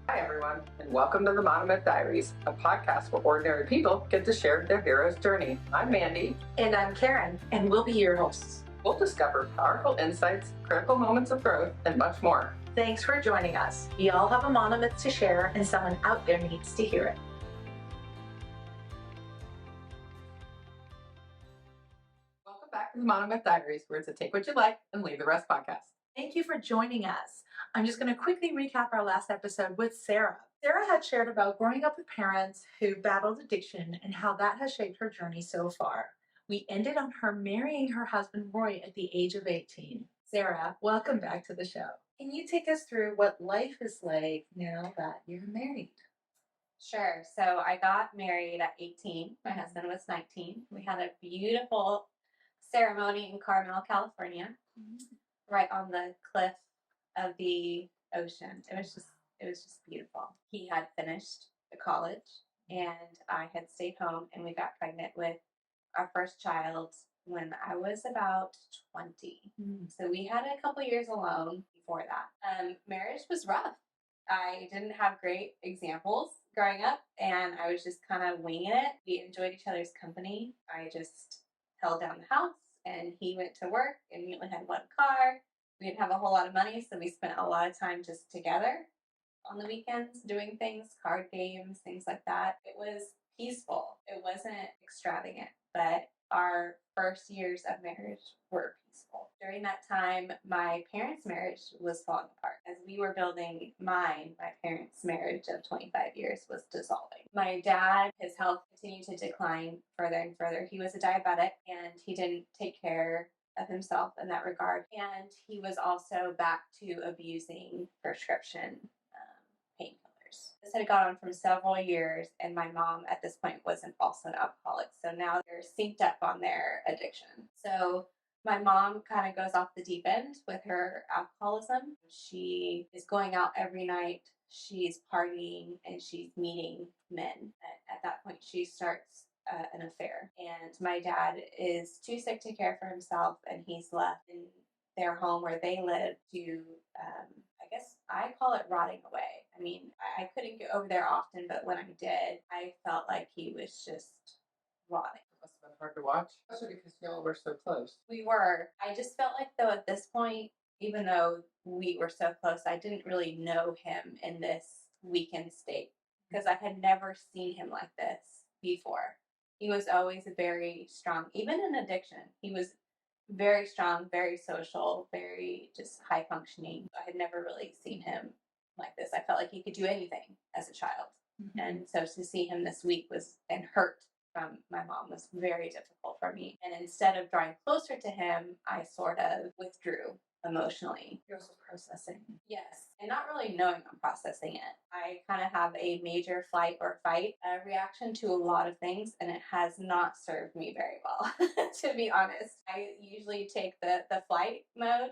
Hi, everyone, and welcome to the Monomyth Diaries, a podcast where ordinary people get to share their hero's journey. I'm Mandy. And I'm Karen, and we'll be your hosts. We'll discover powerful insights, critical moments of growth, and much more. Thanks for joining us. We all have a monomyth to share, and someone out there needs to hear it. Welcome back to the Monomyth Diaries, where it's a take what you like and leave the rest podcast. Thank you for joining us. I'm just going to quickly recap our last episode with Sarah. Sarah had shared about growing up with parents who battled addiction and how that has shaped her journey so far. We ended on her marrying her husband Roy at the age of 18. Sarah, welcome back to the show. Can you take us through what life is like now that you're married? Sure. So I got married at 18. My husband was 19. We had a beautiful ceremony in Carmel, California, right on the cliff of the ocean. It was just beautiful. He had finished the college and I had stayed home, and we got pregnant with our first child when I was about 20. So we had a couple years alone before that. Marriage was rough. I didn't have great examples growing up, and I was just kind of winging it. We enjoyed each other's company. I just held down the house, and he went to work, and we only had one car. We didn't have a whole lot of money, so we spent a lot of time just together on the weekends doing things, card games, things like that. It was peaceful. It wasn't extravagant, but our first years of marriage were peaceful. During that time, my parents' marriage was falling apart. As we were building mine, my parents' marriage of 25 years was dissolving. My dad, his health continued to decline further and further. He was a diabetic, and he didn't take care of himself in that regard. And he was also back to abusing prescription painkillers. This had gone on for several years, and my mom at this point wasn't also an alcoholic. So now they're synced up on their addiction. So my mom kind of goes off the deep end with her alcoholism. She is going out every night. She's partying, and she's meeting men. At that point, she starts an affair. And my dad is too sick to care for himself, and he's left in their home where they live to, I guess I call it rotting away. I mean, I couldn't get over there often, but when I did, I felt like he was just rotting. It must have been hard to watch, especially because y'all were so close. We were. I just felt like, though, at this point, even though we were so close, I didn't really know him in this weakened state because I had never seen him like this before. He was always very strong, even in addiction. He was very strong, very social, very just high functioning. I had never really seen him like this. I felt like he could do anything as a child. And so to see him this week and hurt from my mom was very difficult for me. And instead of drawing closer to him, I sort of withdrew emotionally. You're also processing. Yes, and not really knowing I'm processing it. I kind of have a major flight or fight reaction to a lot of things, and it has not served me very well, to be honest. I usually take the flight mode,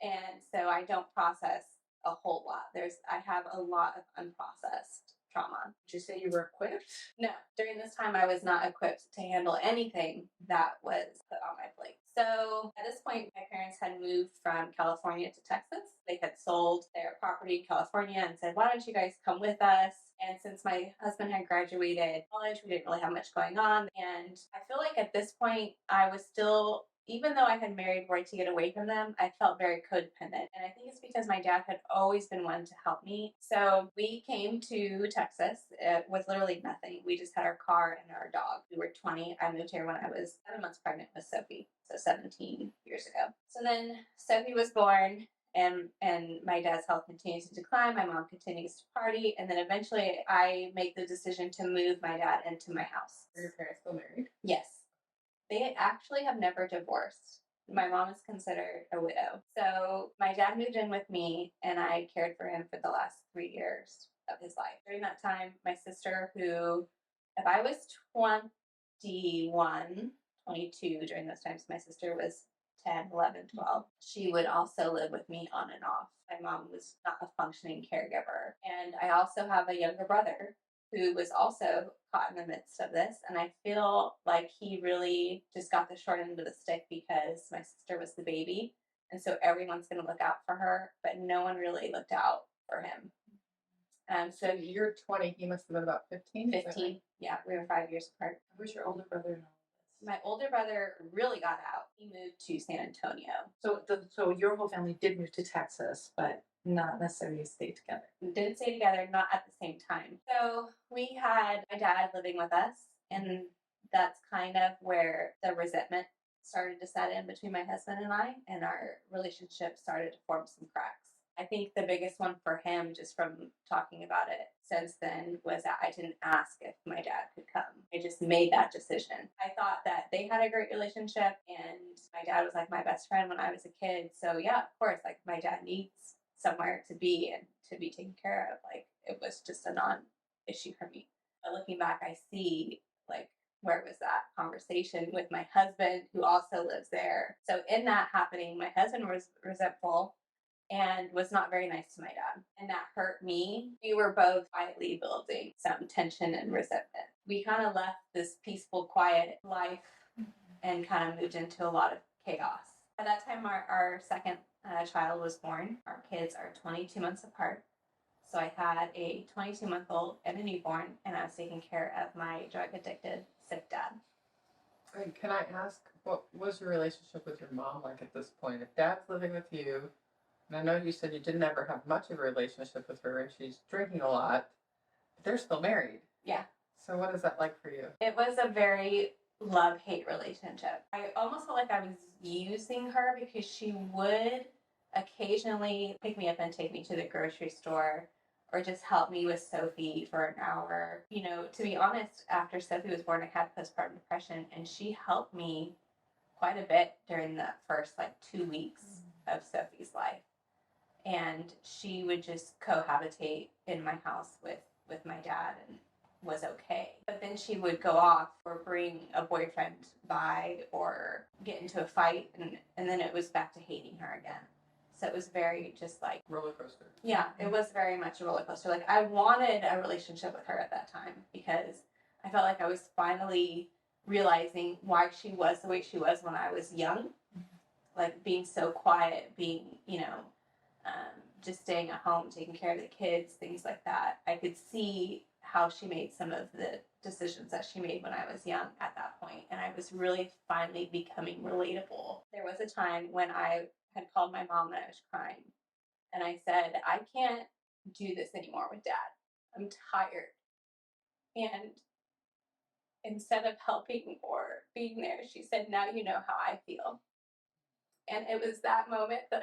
and so I don't process a whole lot. I have a lot of unprocessed trauma. Did you say you were equipped? No, during this time I was not equipped to handle anything that was put on my plate. So at this point, my parents had moved from California to Texas. They had sold their property in California and said, why don't you guys come with us? And since my husband had graduated college, we didn't really have much going on. And I feel like at this point, I was still, even though I had married Roy to get away from them, I felt very codependent. And I think it's because my dad had always been one to help me. So we came to Texas with literally nothing. We just had our car and our dog. We were 20. I moved here when I was 7 months pregnant with Sophie, so 17 years ago. So then Sophie was born, and my dad's health continues to decline. My mom continues to party, and then eventually I make the decision to move my dad into my house. Are your parents still married? Yes. They actually have never divorced. My mom is considered a widow. So my dad moved in with me, and I cared for him for the last 3 years of his life. During that time, my sister, who, if I was 21, 22 during those times, my sister was 10, 11, 12. She would also live with me on and off. My mom was not a functioning caregiver. And I also have a younger brother who was also caught in the midst of this. And I feel like he really just got the short end of the stick because my sister was the baby. And so everyone's going to look out for her, but no one really looked out for him. So you're 20. He must have been about 15. 15. Yeah, we were 5 years apart. Where's your older brother in all of this? My older brother really got out. He moved to San Antonio. So your whole family did move to Texas, but not necessarily stay together. We didn't stay together, not at the same time. So we had my dad living with us, and that's kind of where the resentment started to set in between my husband and I, and our relationship started to form some cracks. I think the biggest one for him, just from talking about it since then, was that I didn't ask if my dad could come. I just made that decision. I thought that they had a great relationship, and my dad was like my best friend when I was a kid. So yeah, of course, like my dad needs somewhere to be and to be taken care of. Like it was just a non-issue for me. But looking back, I see like where was that conversation with my husband who also lives there. So in that happening, my husband was resentful and was not very nice to my dad. And that hurt me. We were both quietly building some tension and resentment. We kind of left this peaceful, quiet life and kind of moved into a lot of chaos. At that time, our second child was born. Our kids are 22 months apart. So I had a 22-month-old and a newborn, and I was taking care of my drug-addicted, sick dad. Wait, can I ask, what was your relationship with your mom like at this point? If dad's living with you, and I know you said you didn't ever have much of a relationship with her, and she's drinking a lot, but they're still married. Yeah. So what is that like for you? It was a very love-hate relationship. I almost felt like I was using her because she would occasionally pick me up and take me to the grocery store or just help me with Sophie for an hour. You know, to be honest, after Sophie was born, I had postpartum depression, and she helped me quite a bit during the first like 2 weeks of Sophie's life. And she would just cohabitate in my house with my dad and was okay. But then she would go off or bring a boyfriend by or get into a fight, and then it was back to hating her again. So it was very just like roller coaster. Yeah, it was very much a roller coaster. Like I wanted a relationship with her at that time because I felt like I was finally realizing why she was the way she was when I was young. Like being so quiet, being, just staying at home, taking care of the kids, things like that. I could see how she made some of the decisions that she made when I was young at that point, and I was really finally becoming relatable. There was a time when I had called my mom and I was crying, and I said, I can't do this anymore with dad. I'm tired. And instead of helping or being there, she said, now you know how I feel. And it was that moment that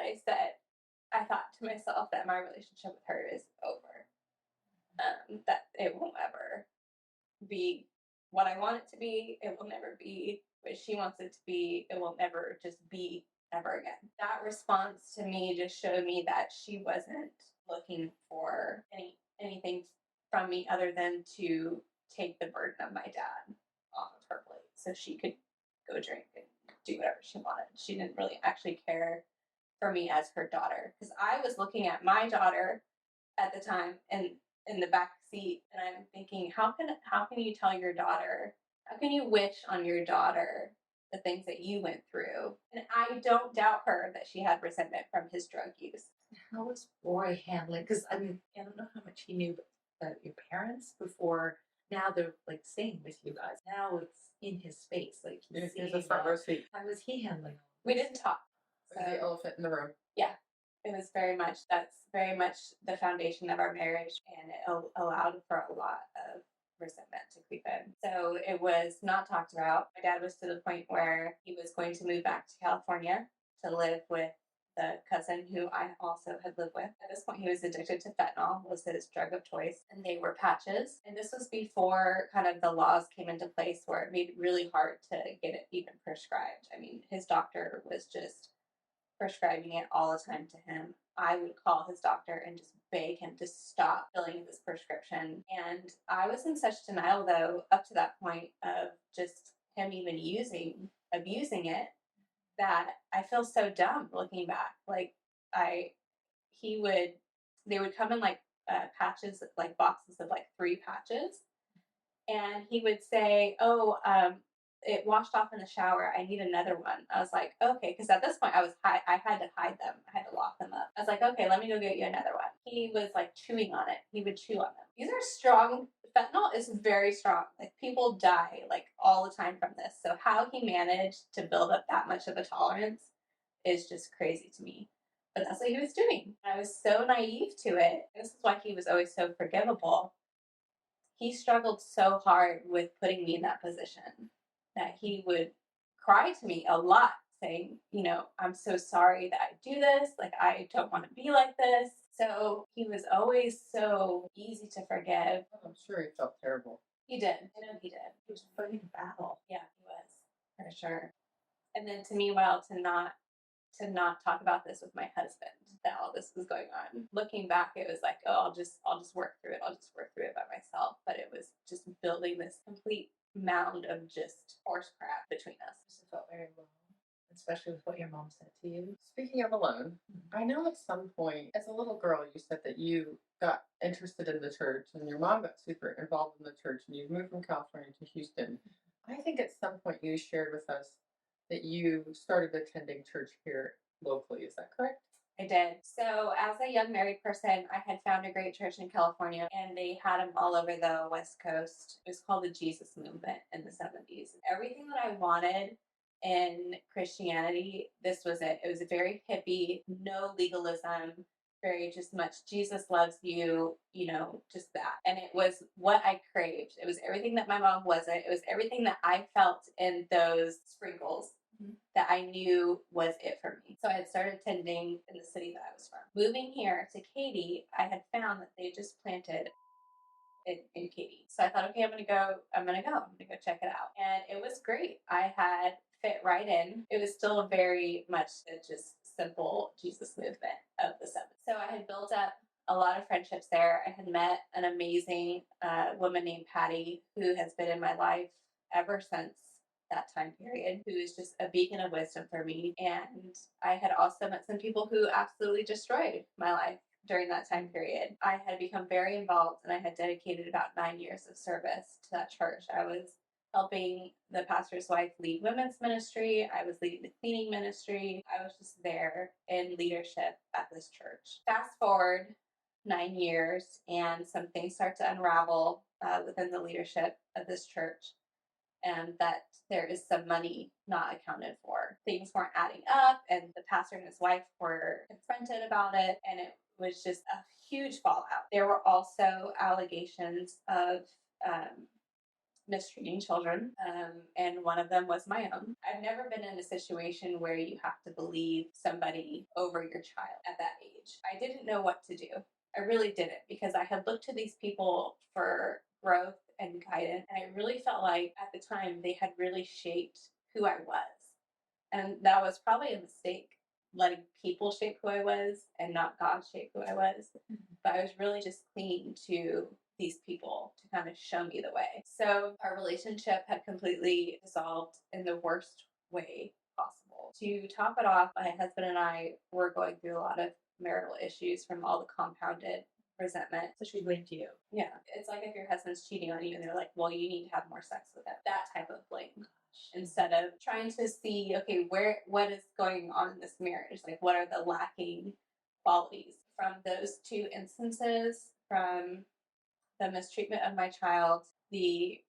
I thought to myself that my relationship with her is over. That it won't ever be what I want it to be. It will never be what she wants it to be. It will never just be ever again. That response to me just showed me that she wasn't looking for anything from me other than to take the burden of my dad off of her plate so she could go drink and do whatever she wanted. She didn't really actually care for me as her daughter, because I was looking at my daughter at the time and in the back seat, and I'm thinking, how can you tell your daughter, how can you wish on your daughter the things that you went through? And I don't doubt her that she had resentment from his drug use. How was Roy handling? Because I mean, I don't know how much he knew about your parents before. Now they're like staying with you guys. Now it's in his space. Like Here's a front row seat. How was he handling? We didn't talk. So, the elephant in the room. Yeah. It was that's very much the foundation of our marriage, and it allowed for a lot of resentment to creep in. So it was not talked about. My dad was to the point where he was going to move back to California to live with the cousin who I also had lived with. At this point, he was addicted to fentanyl, was his drug of choice, and they were patches. And this was before kind of the laws came into place where it made it really hard to get it even prescribed. I mean, his doctor was just prescribing it all the time to him. I would call his doctor and just beg him to stop filling this prescription. And I was in such denial, though, up to that point of just him even abusing it, that I feel so dumb looking back. Like they would come in like patches, like boxes of like 3 patches. And he would say, it washed off in the shower. I need another one. I was like, okay, because at this point I had to hide them. I had to lock them up. I was like, okay, let me go get you another one. he was like chewing on it. He would chew on them. These are strong. Fentanyl is very strong. Like people die like all the time from this. So how he managed to build up that much of a tolerance is just crazy to me. But that's what he was doing. I was so naive to it. This is why he was always so forgivable. He struggled so hard with putting me in that position that he would cry to me a lot saying, you know, I'm so sorry that I do this. Like, I don't want to be like this. So he was always so easy to forgive. I'm sure he felt terrible. He did. I know he did. He was fighting a battle. Yeah, he was, for sure. And then to meanwhile, to not talk about this with my husband, that all this was going on. Looking back, it was like, oh, I'll just work through it. I'll just work through it by myself. But it was just building this complete mound of just horse crap between us. It felt very alone, especially with what your mom said to you. Speaking of alone, I know at some point as a little girl you said that you got interested in the church and your mom got super involved in the church and you moved from California to Houston. I think at some point you shared with us that you started attending church here locally. Is that correct? I did. So, as a young married person, I had found a great church in California, and they had them all over the West Coast. It was called the Jesus Movement in the 70s. Everything that I wanted in Christianity, this was it. It was a very hippie, no legalism, very just much Jesus loves you, you know, just that. And it was what I craved. It was everything that my mom wasn't. It was everything that I felt in those sprinkles that I knew was it for me. So I had started attending in the city that I was from. Moving here to Katy, I had found that they just planted in Katy. So I thought, okay, I'm gonna go check it out. And it was great. I had fit right in. It was still very much just simple Jesus movement of the 70s. So I had built up a lot of friendships there. I had met an amazing woman named Patty who has been in my life ever since that time period, who is just a beacon of wisdom for me. And I had also met some people who absolutely destroyed my life during that time period. I had become very involved and I had dedicated about 9 years of service to that church. I was helping the pastor's wife lead women's ministry. I was leading the cleaning ministry. I was just there in leadership at this church. Fast forward 9 years and some things start to unravel within the leadership of this church, and that there is some money not accounted for. Things weren't adding up, and the pastor and his wife were confronted about it, and it was just a huge fallout. There were also allegations of mistreating children, and one of them was my own. I've never been in a situation where you have to believe somebody over your child at that age. I didn't know what to do. I really didn't, because I had looked to these people for growth and guidance, and I really felt like at the time they had really shaped who I was. And that was probably a mistake, letting people shape who I was and not God shape who I was. But I was really just clinging to these people to kind of show me the way. So our relationship had completely dissolved in the worst way possible. To top it off, my husband and I were going through a lot of marital issues from all the compounded resentment. So she blamed you. Yeah. It's like if your husband's cheating on you and they're like, well, you need to have more sex with him. That type of blame. Instead of trying to see, okay, what is going on in this marriage? Like, what are the lacking qualities? From those two instances, from the mistreatment of my child, the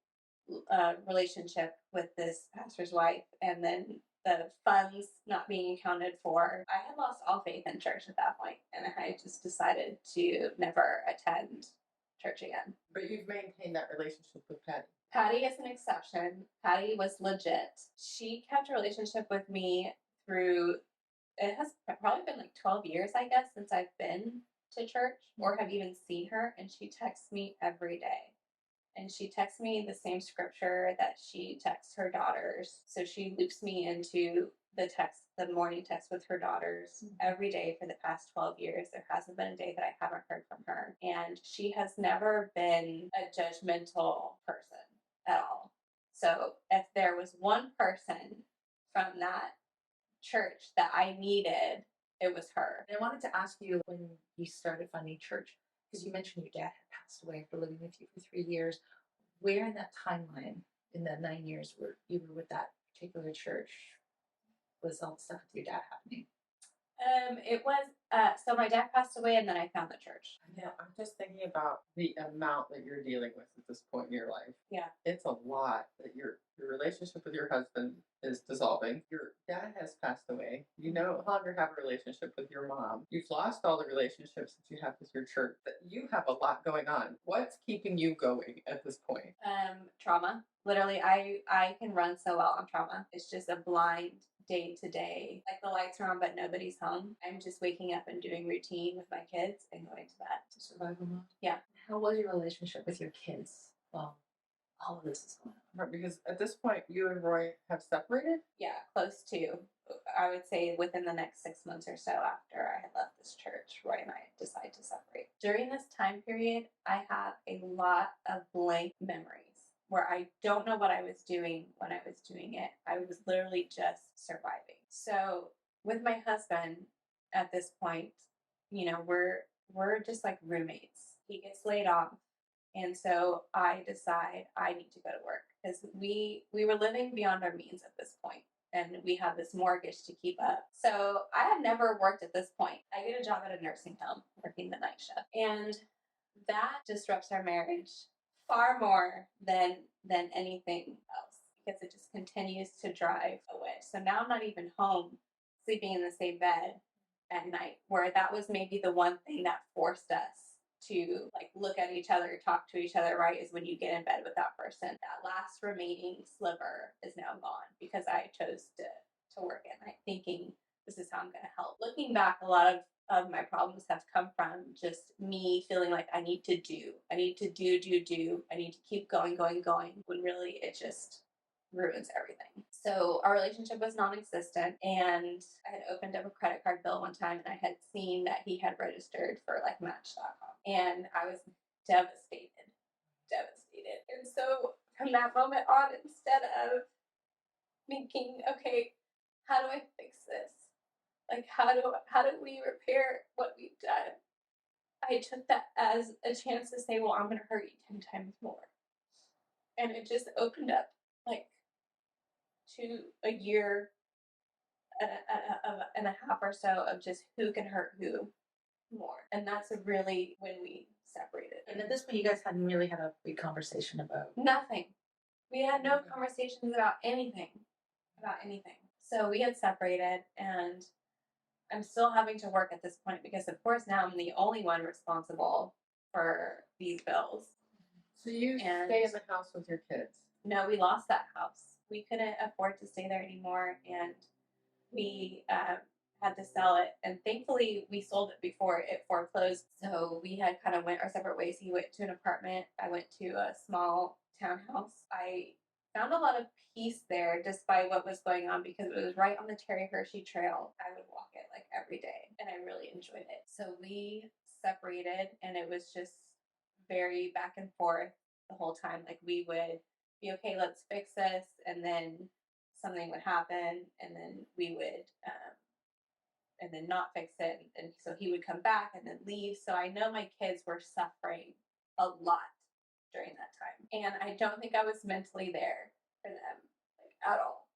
relationship with this pastor's wife, and then the funds not being accounted for, I had lost all faith in church at that point, and I just decided to never attend church again. But you've maintained that relationship with Patty. Patty is an exception. Patty was legit. She kept a relationship with me through, it has probably been like 12 years, I guess, since I've been to church or have even seen her, and she texts me every day. And she texts me the same scripture that she texts her daughters. So she loops me into the morning text with her daughters every day for the past 12 years. There hasn't been a day that I haven't heard from her. And she has never been a judgmental person at all. So if there was one person from that church that I needed, it was her. And I wanted to ask you, when you started finding church, because you mentioned your dad had passed away after living with you for 3 years, where in that timeline, in that 9 years where you were with that particular church, was all the stuff with your dad happening? It was so my dad passed away, and then I found the church. Yeah, I'm just thinking about the amount that you're dealing with at this point in your life. Yeah. It's a lot that your relationship with your husband is dissolving. Your dad has passed away. You no longer have a relationship with your mom. You've lost all the relationships that you have with your church. That you have a lot going on. What's keeping you going at this point? Trauma. Literally, I can run so well on trauma. It's just a blind day to day. Like the lights are on, but nobody's home. I'm just waking up and doing routine with my kids and going to bed. To survival mode. Yeah. How was your relationship with your kids? Well, all of this is going on. Right, because at this point, you and Roy have separated. Yeah, close to. I would say within the next 6 months or so after I had left this church, Roy and I decided to separate. During this time period, I have a lot of blank memories where I don't know what I was doing when I was doing it. I was literally just surviving. So with my husband at this point, we're just like roommates. He gets laid off. And so I decide I need to go to work because we were living beyond our means at this point, and we had this mortgage to keep up. So I had never worked at this point. I get a job at a nursing home working the night shift, and that disrupts our marriage far more than anything else because it just continues to drive away. So now I'm not even home sleeping in the same bed at night, where that was maybe the one thing that forced us to like look at each other, talk to each other, right? Is when you get in bed with that person. That last remaining sliver is now gone because I chose to work at night thinking this is how I'm gonna help. Looking back, a lot of my problems have come from just me feeling like I need to do. I need to do. I need to keep going, when really it just ruins everything. So our relationship was non-existent, and I had opened up a credit card bill one time, and I had seen that he had registered for like Match.com, and I was devastated. And so from that moment on, instead of thinking, okay, how do I fix this? Like how do we repair what we've done? I took that as a chance to say, well, I'm gonna hurt you 10 times more. And it just opened up like to a year and a half or so of just who can hurt who more. And that's really when we separated. And at this point, you guys hadn't really had a big conversation about Nothing. We had no conversations about anything. So we had separated, and I'm still having to work at this point because, of course, now I'm the only one responsible for these bills. So you stay in the house with your kids. No, we lost that house. We couldn't afford to stay there anymore, and we had to sell it. And thankfully, we sold it before it foreclosed. So we had kind of went our separate ways. He went to an apartment. I went to a small townhouse. I found a lot of peace there despite what was going on because it was right on the Terry Hershey Trail. I would walk it like every day, and I really enjoyed it. So we separated, and it was just very back and forth the whole time. Like we would be okay, let's fix this, and then something would happen, and then we would and then not fix it, and so he would come back and then leave. So I know my kids were suffering a lot during that time, and I don't think I was mentally there for them like at all.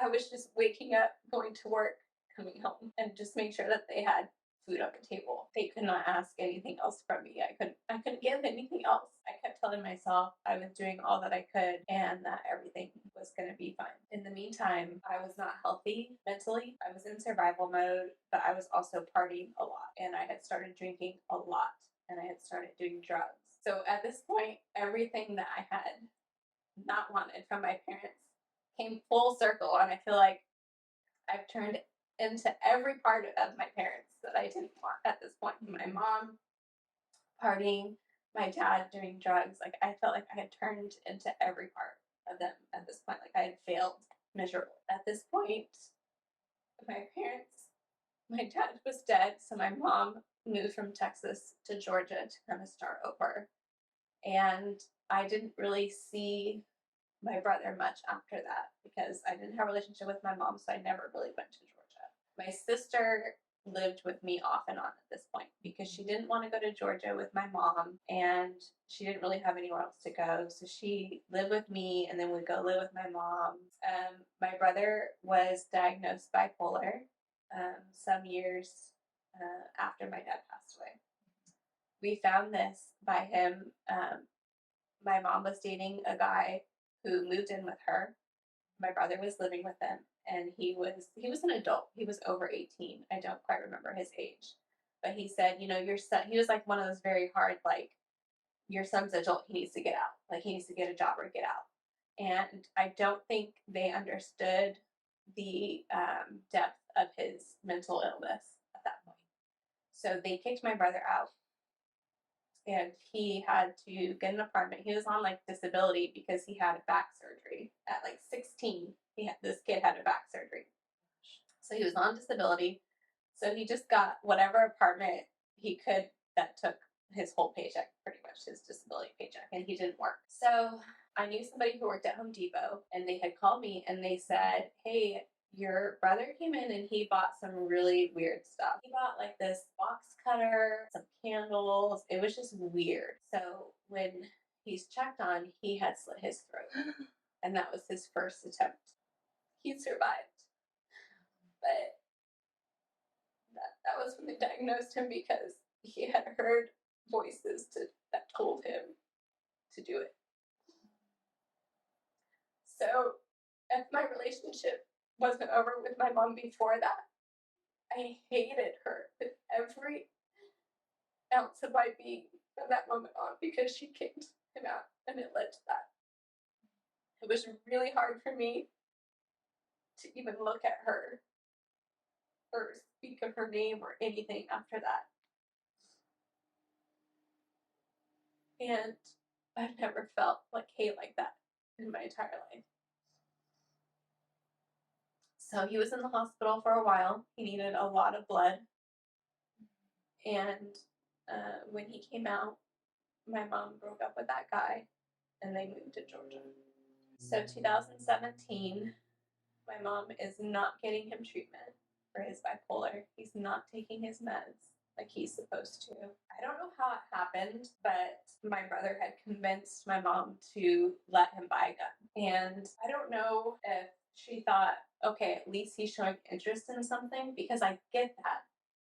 I was just waking up, going to work, coming home, and just make sure that they had food on the table. They could not ask anything else from me. I couldn't give anything else. I kept telling myself I was doing all that I could and that everything was going to be fine. In the meantime, I was not healthy mentally. I was in survival mode, but I was also partying a lot, and I had started drinking a lot, and I had started doing drugs. So at this point, everything that I had not wanted from my parents came full circle, and I feel like I've turned into every part of my parents that I didn't want at this point. My mom partying, my dad doing drugs. Like I felt like I had turned into every part of them at this point. Like I had failed miserably. At this point, my dad was dead, so my mom moved from Texas to Georgia to kind of start over. And I didn't really see my brother much after that because I didn't have a relationship with my mom, so I never really went to Georgia. My sister lived with me off and on at this point because she didn't want to go to Georgia with my mom, and she didn't really have anywhere else to go. So she lived with me and then would go live with my mom. My brother was diagnosed bipolar, some years after my dad passed away. We found this by him. My mom was dating a guy who moved in with her. My brother was living with him, and he was an adult. He was over 18. I don't quite remember his age, but he said, your son. He was like one of those very hard, like, your son's adult. He needs to get out. Like, he needs to get a job or get out. And I don't think they understood the depth of his mental illness at that point. So they kicked my brother out, and he had to get an apartment. He was on like disability because he had a back surgery at like 16. This kid had a back surgery, so he was on disability. So he just got whatever apartment he could that took his whole paycheck, pretty much his disability paycheck, and he didn't work. So I knew somebody who worked at Home Depot, and they had called me and they said, "Hey, your brother came in and he bought some really weird stuff. He bought like this box cutter, some candles. It was just weird." So when he's checked on, he had slit his throat, and that was his first attempt. He survived, but that was when they diagnosed him, because he had heard voices that told him to do it. So if my relationship wasn't over with my mom before that, I hated her with every ounce of my being from that moment on, because she kicked him out, and it led to that. It was really hard for me to even look at her or speak of her name or anything after that. And I've never felt like hate like that in my entire life. So he was in the hospital for a while. He needed a lot of blood. And when he came out, my mom broke up with that guy, and they moved to Georgia. So 2017, my mom is not getting him treatment for his bipolar. He's not taking his meds like he's supposed to. I don't know how it happened, but my brother had convinced my mom to let him buy a gun. And I don't know if she thought, okay, at least he's showing interest in something, because I get that.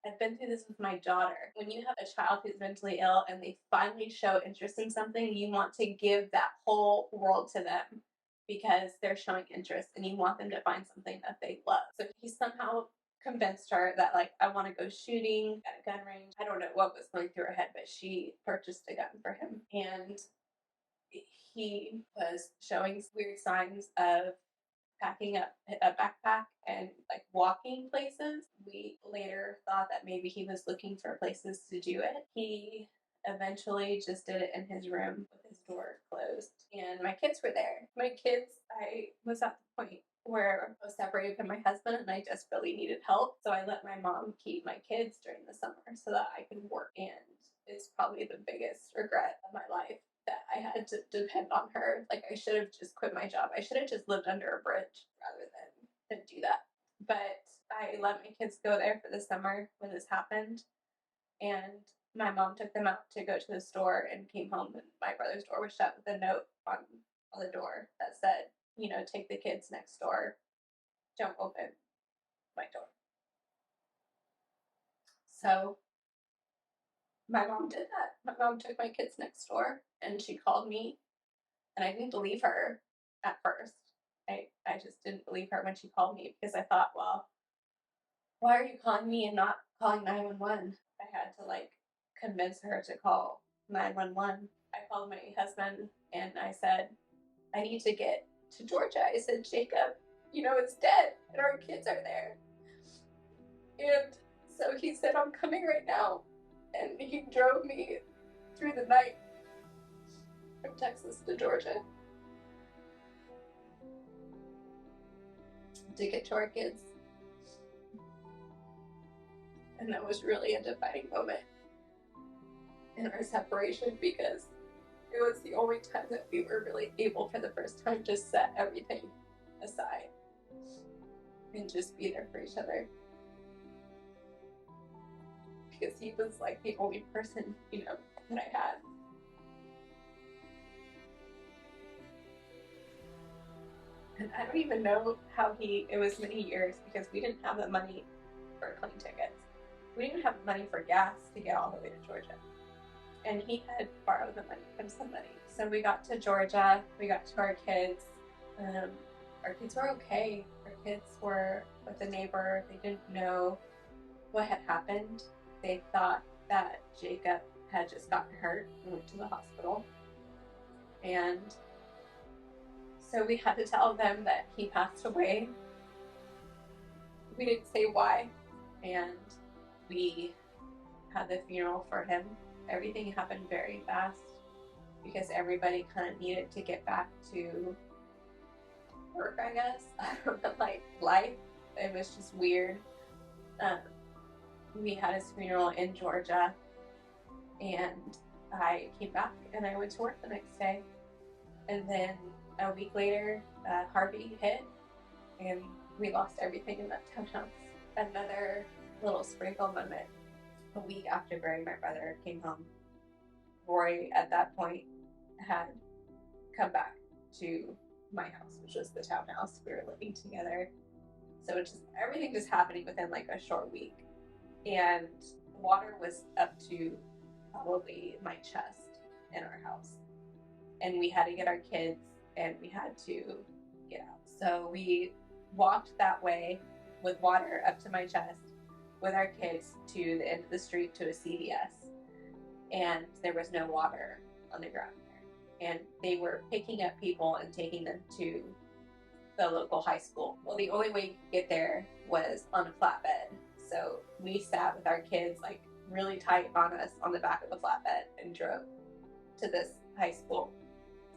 I've been through this with my daughter. When you have a child who's mentally ill and they finally show interest in something, you want to give that whole world to them, because they're showing interest and you want them to find something that they love. So he somehow convinced her that, like, I want to go shooting at a gun range. I don't know what was going through her head, but she purchased a gun for him. And he was showing weird signs of packing up a backpack and like walking places. We later thought that maybe he was looking for places to do it. He eventually just did it in his room with his door closed, and my kids were there. I was at the point where I was separated from my husband and I desperately needed help, so I let my mom keep my kids during the summer so that I could work. And it's probably the biggest regret of my life that I had to depend on her. Like, I should have just quit my job. I should have just lived under a bridge rather than do that. But I let my kids go there for the summer when this happened, and my mom took them out to go to the store and came home, and my brother's door was shut with a note on the door that said, take the kids next door. Don't open my door. So my mom did that. My mom took my kids next door, and she called me, and I didn't believe her at first. I just didn't believe her when she called me, because I thought, well, why are you calling me and not calling 911? I had to like convince her to call 911. I called my husband and I said, I need to get to Georgia. I said, Jacob, it's dead and our kids are there. And so he said, I'm coming right now. And he drove me through the night from Texas to Georgia to get to our kids. And that was really a defining moment in our separation, because it was the only time that we were really able for the first time to set everything aside and just be there for each other. Because he was like the only person, that I had. And I don't even know how it was many years, because we didn't have the money for plane tickets. We didn't even have money for gas to get all the way to Georgia. And he had borrowed the money from somebody. So we got to Georgia, we got to our kids. Our kids were okay. Our kids were with a neighbor. They didn't know what had happened. They thought that Jacob had just gotten hurt and went to the hospital. And so we had to tell them that he passed away. We didn't say why. And we had the funeral for him. Everything happened very fast because everybody kind of needed to get back to work, I guess. I don't know, like life. It was just weird. We had his funeral in Georgia, and I came back and I went to work the next day. And then a week later, Harvey hit, and we lost everything in that townhouse. Another little sprinkle moment. A week after burying my brother came home. Roy, at that point, had come back to my house, which was the townhouse. We were living together. So it just everything just happening within like a short week. And water was up to probably my chest in our house. And we had to get our kids and we had to get out. So we walked that way with water up to my chest with our kids to the end of the street to a CVS. And there was no water on the ground there. And they were picking up people and taking them to the local high school. Well, the only way you could get there was on a flatbed. So we sat with our kids like really tight on us on the back of the flatbed and drove to this high school.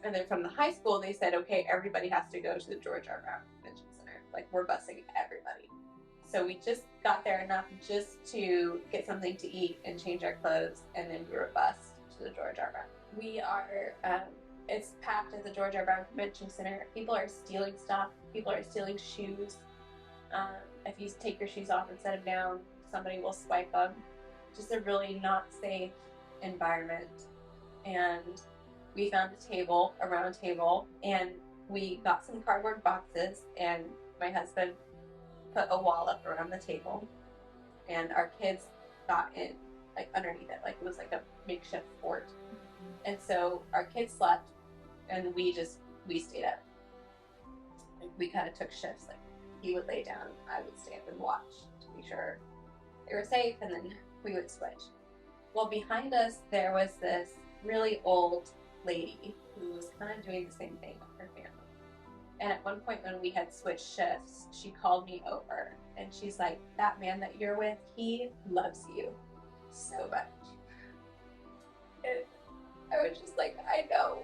And then from the high school, they said, okay, everybody has to go to the George R. Brown Convention Center. Like, we're busing everybody. So we just got there enough just to get something to eat and change our clothes, and then we were bused to the George R. Brown. We are, it's packed at the George R. Brown Convention Center. People are stealing stuff. People are stealing shoes. If you take your shoes off and set them down, somebody will swipe them. Just a really not safe environment. And we found a round table, and we got some cardboard boxes, and my husband put a wall up around the table, and our kids got in like underneath it, like it was like a makeshift fort. And so our kids slept, and we stayed up. We kind of took shifts. Like he would lay down, I would stay up and watch to make sure they were safe, and then we would switch. Well, behind us there was this really old lady who was kind of doing the same thing with her family. And at one point when we had switched shifts, she called me over and she's like, that man that you're with, he loves you so much. And I was just like, I know.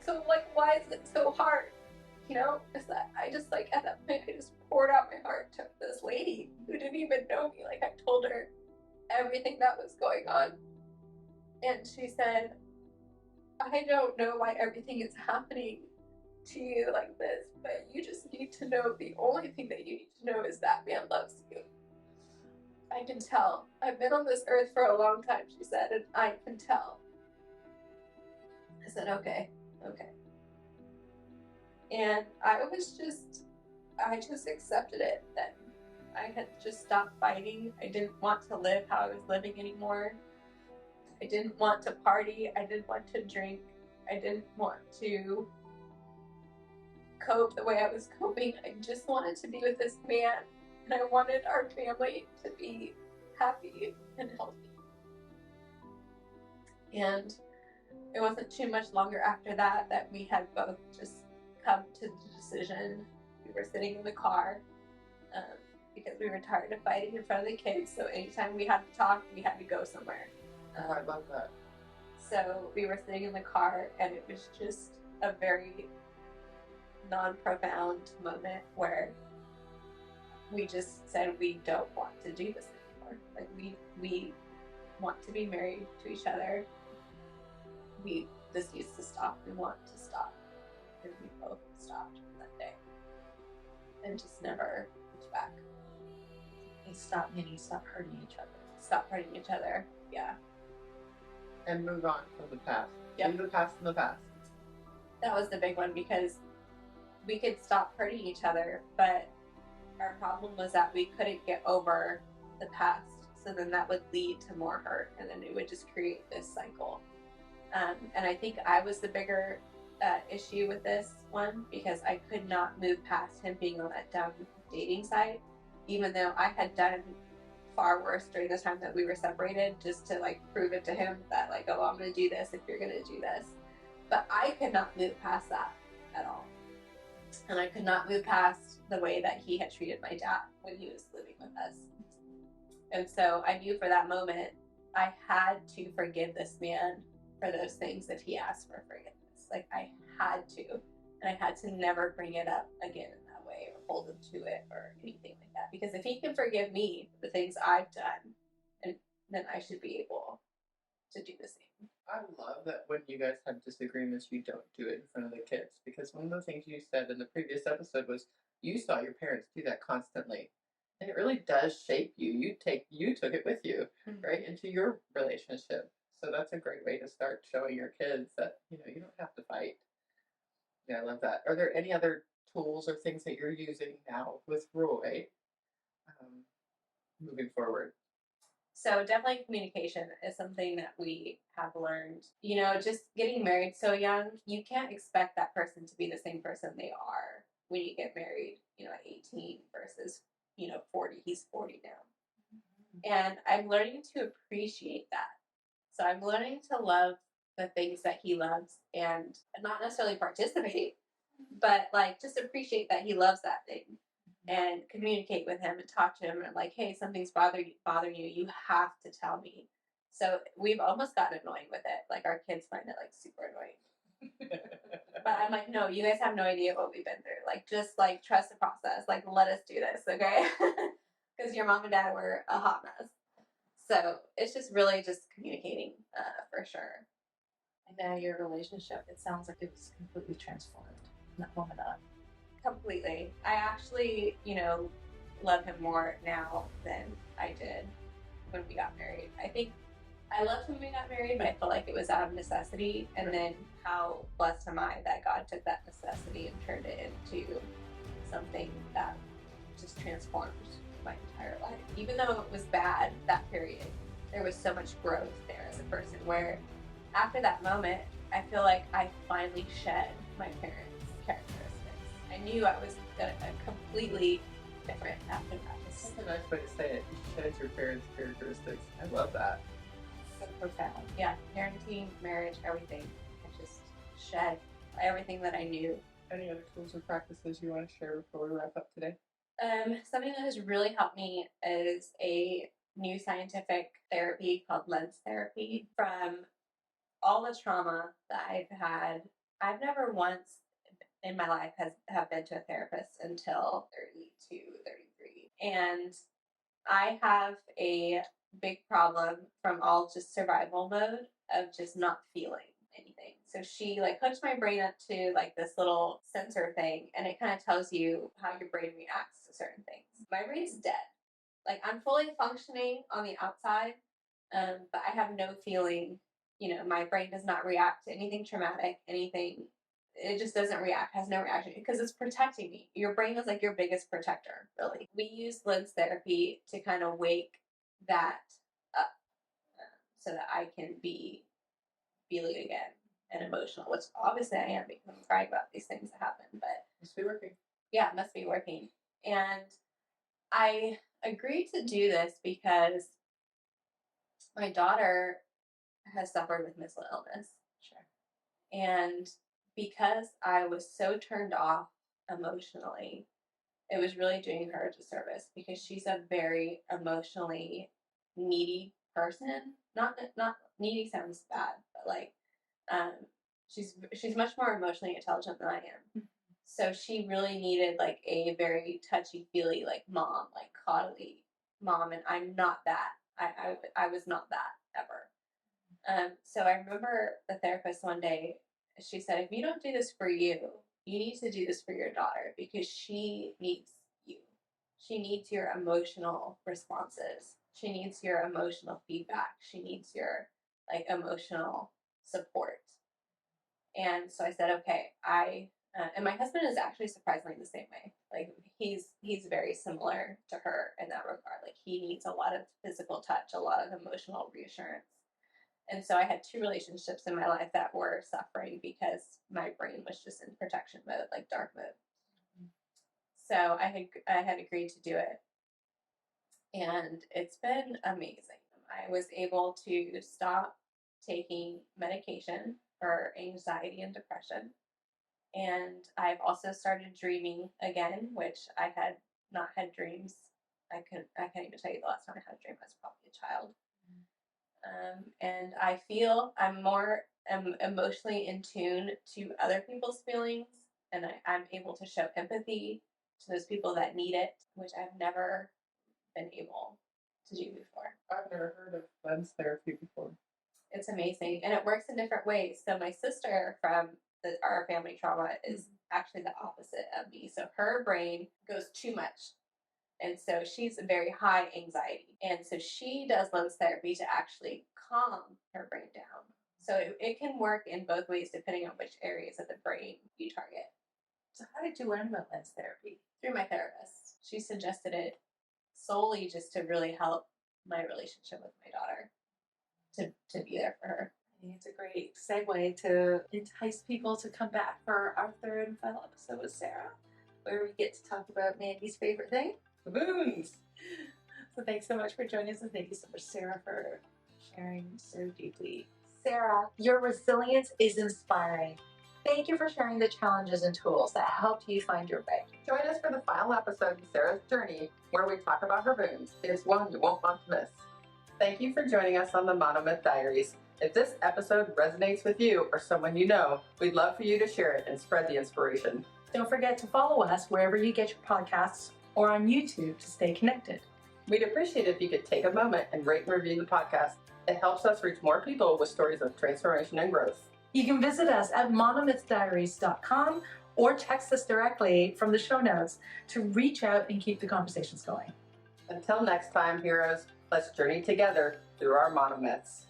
So like, why is it so hard? You know, is that I just like, at that point, I just poured out my heart to this lady who didn't even know me. Like, I told her everything that was going on. And she said, I don't know why everything is happening to you like this, but you just need to know the only thing that you need to know is that man loves you. I can tell. I've been on this earth for a long time, she said, and I can tell. I said, okay. And I just accepted it then. I had just stopped fighting. I didn't want to live how I was living anymore. I didn't want to party. I didn't want to drink. I didn't want to cope the way I was coping. I just wanted to be with this man. And I wanted our family to be happy and healthy. And it wasn't too much longer after that we had both just come to the decision. We were sitting in the car because we were tired of fighting in front of the kids. So anytime we had to talk, we had to go somewhere. Oh, I love that. So we were sitting in the car, and it was just a very non-profound moment where we just said we don't want to do this anymore. Like we want to be married to each other. This needs to stop. We want to stop. And we both stopped that day. And just never looked back. They stop meaning stop hurting each other. Stop hurting each other. Yeah. And move on from the past. Yep. Leave the past in the past. That was the big one because we could stop hurting each other, but our problem was that we couldn't get over the past. So then that would lead to more hurt, and then it would just create this cycle. And I think I was the bigger issue with this one because I could not move past him being on that dumb dating site, even though I had done far worse during the time that we were separated, just to like prove it to him that like, oh, I'm gonna do this if you're gonna do this. But I could not move past that at all. And I could not move past the way that he had treated my dad when he was living with us. And so I knew for that moment I had to forgive this man for those things that he asked for forgiveness. Like I had to. And I had to never bring it up again in that way or hold him to it or anything like that. Because if he can forgive me for the things I've done, and then I should be able to do the same. I love that when you guys have disagreements, you don't do it in front of the kids. Because one of the things you said in the previous episode was you saw your parents do that constantly. And it really does shape you. You took it with you, right, into your relationship. So that's a great way to start showing your kids that, you don't have to fight. Yeah, I love that. Are there any other tools or things that you're using now with Roy moving forward? So definitely communication is something that we have learned. Just getting married so young, you can't expect that person to be the same person they are when you get married, at 18 versus, 40. He's 40 now. And I'm learning to appreciate that. So I'm learning to love the things that he loves and not necessarily participate, but like just appreciate that he loves that thing and communicate with him and talk to him and like, hey, something's bothering you. You have to tell me. So we've almost gotten annoying with it. Like our kids find it like super annoying. But I'm like, no, you guys have no idea what we've been through. Like, just like trust the process. Like, let us do this, okay? Because your mom and dad were a hot mess. So it's just really just communicating for sure. And now your relationship, it sounds like it was completely transformed from that moment on. Completely. I actually, love him more now than I did when we got married. I think I loved when we got married, but I felt like it was out of necessity. And then how blessed am I that God took that necessity and turned it into something that just transformed my entire life. Even though it was bad, that period, there was so much growth there as a person where after that moment, I feel like I finally shed my parents' characteristics. I knew I was completely different after that. That's a nice way to say it. You shed your parents' characteristics. I love that. So profound. Yeah, parenting, marriage, everything. I just shed everything that I knew. Any other tools or practices you want to share before we wrap up today? Something that has really helped me is a new scientific therapy called lens therapy. From all the trauma that I've had, I've never once in my life have been to a therapist until 32, 33. And I have a big problem from all just survival mode of just not feeling anything. So she like hooks my brain up to like this little sensor thing, and it kind of tells you how your brain reacts to certain things. My brain's dead. Like I'm fully functioning on the outside, but I have no feeling. My brain does not react to anything traumatic, anything. It just doesn't react, has no reaction because it's protecting me. Your brain is like your biggest protector, really. We use lens therapy to kind of wake that up so that I can be feeling again and emotional, which obviously I am because I'm crying about these things that happen, but Must be working. yeah, it must be working. And I agreed to do this because my daughter has suffered with mental illness. Sure. And because I was so turned off emotionally, it was really doing her a disservice because she's a very emotionally needy person. Not needy sounds bad, but like she's much more emotionally intelligent than I am. So she really needed like a very touchy feely like mom, like coddly mom, and I'm not that. I was not that ever. So I remember the therapist one day, she said, if you don't do this for you, you need to do this for your daughter because she needs you. She needs your emotional responses. She needs your emotional feedback. She needs your like emotional support. And so I said, okay, I And my husband is actually surprisingly the same way. Like he's very similar to her in that regard. Like he needs a lot of physical touch, a lot of emotional reassurance. And so I had two relationships in my life that were suffering because my brain was just in protection mode, like dark mode. So I had agreed to do it, and it's been amazing. I was able to stop taking medication for anxiety and depression. And I've also started dreaming again, which I had not had dreams. I can't even tell you the last time I had a dream. I was probably a child. And I feel I'm more emotionally in tune to other people's feelings, and I'm able to show empathy to those people that need it, which I've never been able to do before. I've never heard of lens therapy before. It's amazing, and it works in different ways. So my sister from our family trauma is actually the opposite of me. So her brain goes too much. And so she's very high anxiety. And so she does lens therapy to actually calm her brain down. So it can work in both ways depending on which areas of the brain you target. So how did you learn about lens therapy? Through my therapist. She suggested it solely just to really help my relationship with my daughter, to be there for her. I think it's a great segue to entice people to come back for our third and final episode with Sarah, where we get to talk about Mandy's favorite thing, Baboons! So thanks so much for joining us, and thank you so much, Sarah, for sharing so deeply. Sarah, your resilience is inspiring. Thank you for sharing the challenges and tools that helped you find your way. Join us for the final episode of Sarah's journey, where we talk about her boons. It's one you won't want to miss. Thank you for joining us on the Monomyth Diaries. If this episode resonates with you or someone you know, we'd love for you to share it and spread the inspiration. Don't forget to follow us wherever you get your podcasts or on YouTube to stay connected. We'd appreciate it if you could take a moment and rate and review the podcast. It helps us reach more people with stories of transformation and growth. You can visit us at monomythdiaries.com or text us directly from the show notes to reach out and keep the conversations going. Until next time, heroes, let's journey together through our monomyths.